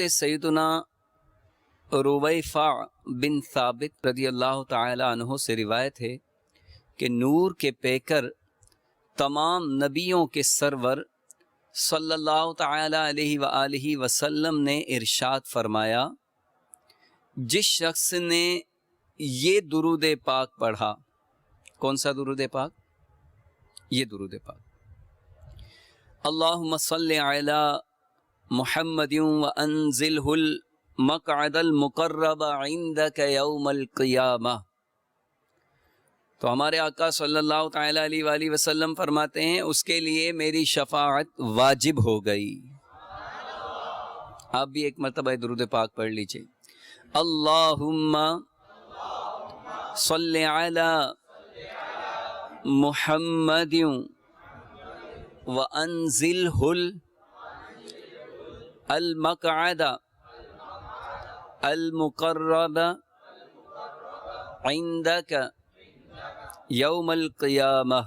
سیدنا رویفع بن ثابت رضی اللہ تعالی عنہ سے روایت ہے کہ نور کے پیکر تمام نبیوں کے سرور صلی اللہ تعالی علیہ وآلہ وسلم نے ارشاد فرمایا، جس شخص نے یہ درود پاک پڑھا، کون سا درود پاک؟ یہ درود پاک، اللہم صلی علی محمد وانزلہ المقعد المقرب عندک یوم القیامہ، تو ہمارے آقا صلی اللہ تعالی علیہ وآلہ وسلم فرماتے ہیں اس کے لیے میری شفاعت واجب ہو گئی۔ آپ بھی ایک مرتبہ درود پاک پڑھ لیجئے، اللہم صلی علی محمد وانزلہ المقعد المقرب عندک یوم القیامہ۔